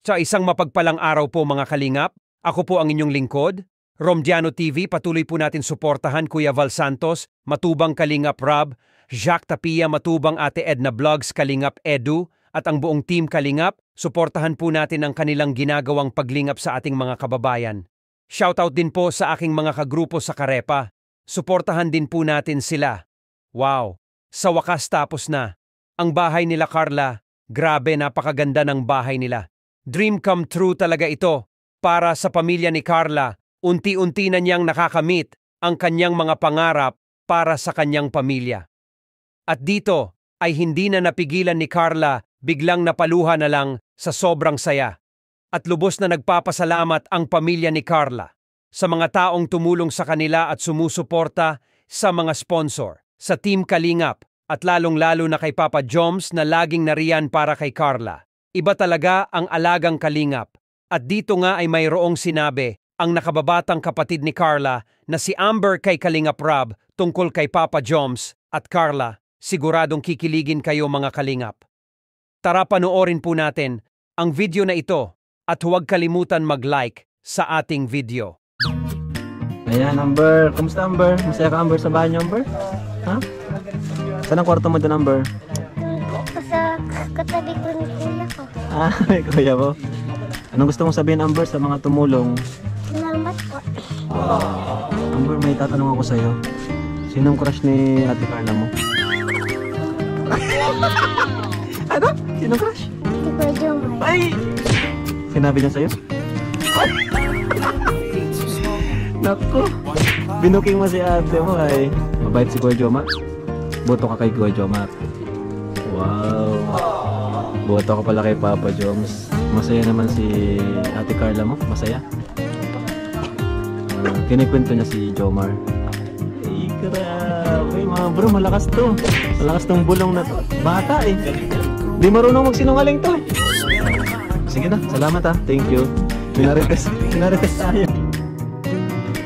Sa isang mapagpalang araw po mga kalingap, ako po ang inyong lingkod, Romdiano TV. Patuloy po natin suportahan Kuya Val Santos, Matubang Kalingap Rob, Jacques Tapia, Matubang Ate Edna Vlogs, Kalingap Edu, at ang buong team Kalingap. Suportahan po natin ang kanilang ginagawang paglingap sa ating mga kababayan. Shoutout din po sa aking mga kagrupo sa Karepa. Suportahan din po natin sila. Wow! Sa wakas tapos na. Ang bahay nila Carla, grabe napakaganda ng bahay nila. Dream come true talaga ito. Para sa pamilya ni Carla, unti-unti na niyang nakakamit ang kanyang mga pangarap para sa kanyang pamilya. At dito ay hindi na napigilan ni Carla, biglang napaluha na lang sa sobrang saya. At lubos na nagpapasalamat ang pamilya ni Carla sa mga taong tumulong sa kanila at sumusuporta, sa mga sponsor, sa Team Kalingap, at lalong-lalo na kay Papa Joms na laging nariyan para kay Carla. Iba talaga ang alagang Kalingap. At dito nga ay mayroong sinabi ang nakababatang kapatid ni Carla na si Amber kay Kalingap Rob tungkol kay Papa Joms at Carla. Siguradong kikiligin kayo mga Kalingap. Tara panoorin po natin ang video na ito at huwag kalimutan mag-like sa ating video. Ayan, Amber. Kumusta, Amber? Masaya ka, Amber, sa bahay niyo, Amber? Ha? Saan ang kwarto mo doon, Amber? Sa katabi ko ni kuya ko. Ah, may kuya mo. Anong gusto mong sabihin, Amber, sa mga tumulong? Salamat po. Amber, may tatanong ako sa'yo. Sinong crush ni Ate Carla mo? Ano? Sinong crush? Si Kuya Jomar. Ay! Sinabi niya sa'yo? Naku! Binuking mo si ate mo ay. Mabait si Kuya Jomar. Boto ka kay Kuya Jomar. Wow! Boto ka pala kay Papa Joms. Masaya naman si Ate Carla mo? Masaya? Kinikwento niya si Jomar. Ay, grabe mga bro, malakas to. Malakas tong bulong na to. Bata eh. Di marunong magsinungaling to. Sige na, salamat ah. Thank you. Pinarites tayo.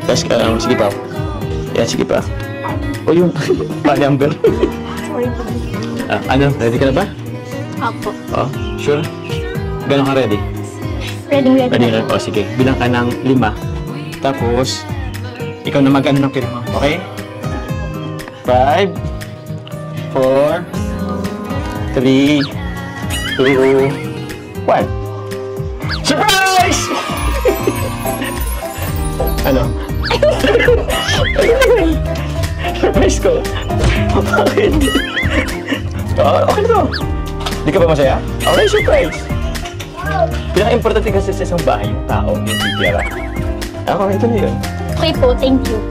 Yes, sige pa. Yeah, sige pa. O yung Pali Amber. Ano, ready ka na ba? Opo. Oh, sure? Gano'n ka ready? Ready. Ready. O sige, bilang ka ng 5. Tapos, ikaw na mag-ano ng pirma. Okay? 5, 4, 3, 2, 1. Surprise! Ano? Surprise ko. Bakit? Okay na to. Di ka ba masaya? Okay, surprise. Pinaka-importante kasi sa isang bahay yung tao, yung titira. Okay, ito na yun. Okay po, thank you.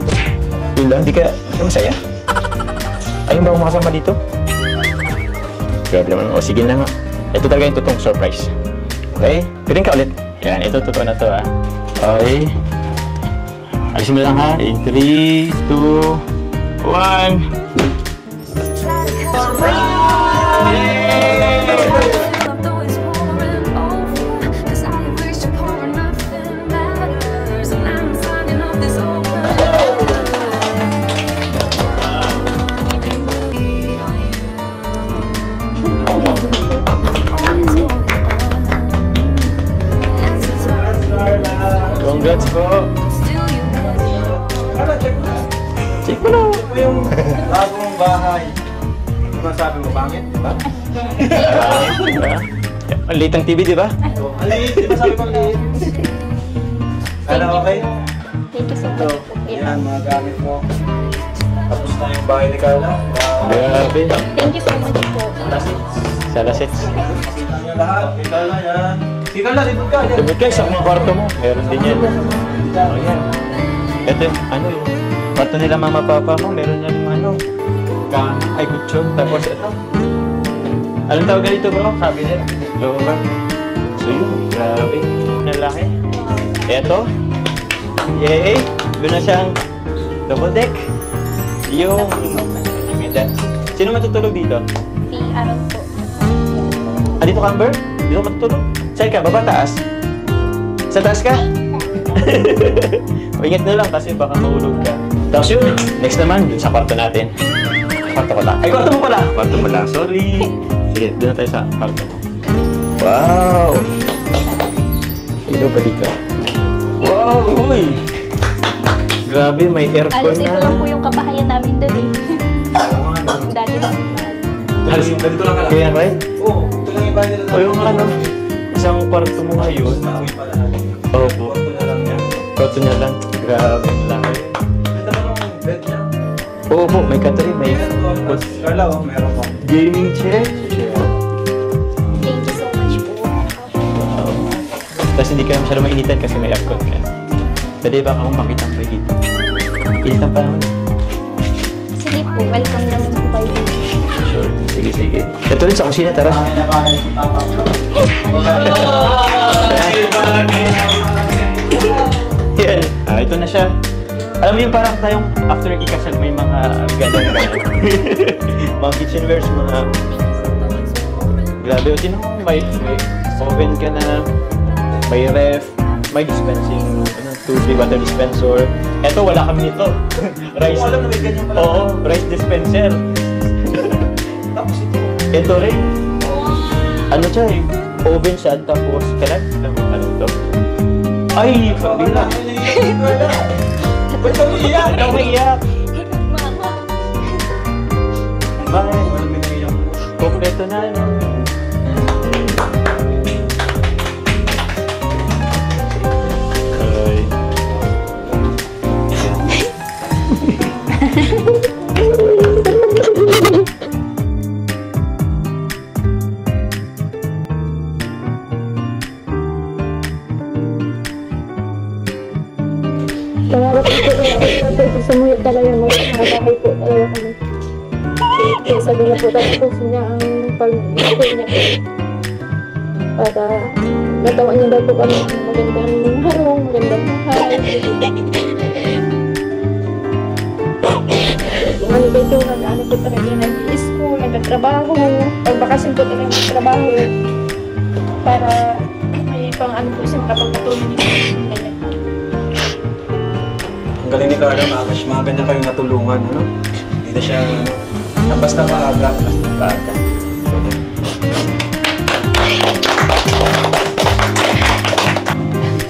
Yun lang, di ka masaya? Ayun ba makasama dito? Grabe naman. O sige na nga. Ito talaga yung totoong surprise. Okay? Piling ka ulit. Yan, ito totoo na to ha. Okay. Alisin mo lang ha. In 3, 2, 1. Congrats po! Check mo na! Ito yung bagong bahay. Ano masabi mo, pangit? Diba? Ang liit ng TV, di ba? Ang liit, di ba sabi ko ang liit? Ano, okay? Thank you so Ito, much. yan, mga gamit mo. Tapos na yung bahay ni Carla. Grabe! Thank you so much po. Salasits. Makita niyo lahat. Si Carla yan. Si Carla, libot ka. Yan. Sabi kayo sa mga kwarto mo, meron din yan. Oh, yan. Ito, ano yung kwarto nila mama papa mo, meron yan yung ano, ay kutsyon. Tapos ito. Anong tawag dito bro? Cabinet? Lower. So yun, grabe. Nalaki. Ito. Yay! Doon na siyang double deck. Yung... Sino matutulog dito? Si Aaron po. Ah, dito ka, Amber? Dito ka matutulog? Saan ka? Baba, taas? Sa taas ka? Ingat na lang kasi baka mahulog ka. Tapos yun, next naman, dun sa kwarto natin. Kwarto ko lang. Ay, kwarto mo pala! Kwarto mo lang, sorry. Sige, doon na tayo sa kwarto mo. Wow! Ano ba dito? Wow! Uy! Grabe, may aircon Alas ito na. lang po yung kabahayan namin doon eh. Dati lang. Ganito lang ka lang. Kaya right? Oo, ito lang yung bahay nila. O yung ano, isang kwarto mo ngayon. Opo. Kwarto niya lang. Grabe lang. Ganda ba ng bed niya? Oo po, may katri, may Carla, oh, meron pa. gaming chair. Thank you so much po. Wow. Tapos hindi ka masyado mainitan kasi may aircon ka. Pwede ba akong makitang kayo dito? Initan pa naman. Sige po, welcome naman po kayo. Sure. Sige, sige. Ito rin sa kusina, tara. Yan. Ito na siya. Alam mo yung parang tayong after ikasal may mga gano'n. Mga kitchenwares, mga... Grabe, o tinan mo, may oven ka na, may ref, may dispensing, tubig, water dispenser. Eto, wala kami nito. Rice. Alam na may ganyan pala. Oo, rice dispenser. Tapos ito. Ito rin. Ano siya eh? Oven siya, tapos kalat. Ano to? Ay, sabi na. Ba't kami iyak? Ano maiyak? Bakit? Walang pinaiyak. Kompleto na, no? Ay. Pangarap ko po na sumuyo talaga mo. Nakabahay po talaga kami. Kaya sabi na po tapos niya ang pag-school niya po. Para natawa niya daw po kami ng magandang harong, magandang bahay. Ano ba ito, nag-ano po talaga nag-school, nagtatrabaho. Pag-bakasyon po talaga nagtrabaho. Para may pang ano po siya, makapagpatuloy niya. Ganyan. Ang galing ni Carla, mga ganyan kayong natulungan, ano? Hindi na siya, basta maaga. Basta maaga.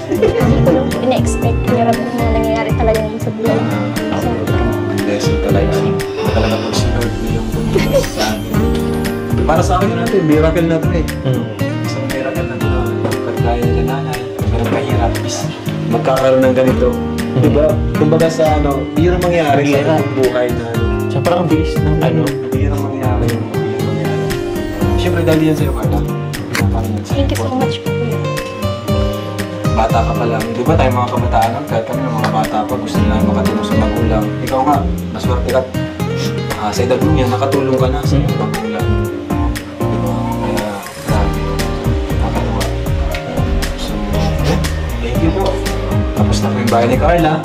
Hindi ko lang po ina-expect. Hirap yung mga nangyayari talaga yung sa buhay. Lesson talaga. Talaga po si Lord yung bumibig sa akin. Para sa akin natin, miracle na ito eh. Isang miracle na ito na pagkaya nila nanay, meron kahirap is magkakaroon ng ganito. Diba? Kumbaga sa ano, bihirang mangyari sa Bihira. itong buhay na ano. Siya parang ang bilis ng ano. Bihirang mangyari yung bihirang mangyari. Siyempre dahil yan sa'yo, Carla. Thank you so much po. Bata ka pa lang. Di ba tayo mga kabataan lang, kahit kami ng mga bata pa, gusto nila makatulong sa magulang. Ikaw nga, maswerte ka. Sa edad mo yan, nakatulong ka na sa iyong magulang. Di ba? Kaya, grabe. Nakakatuwa. So, thank you po. Tapos na po yung bahay ni Carla.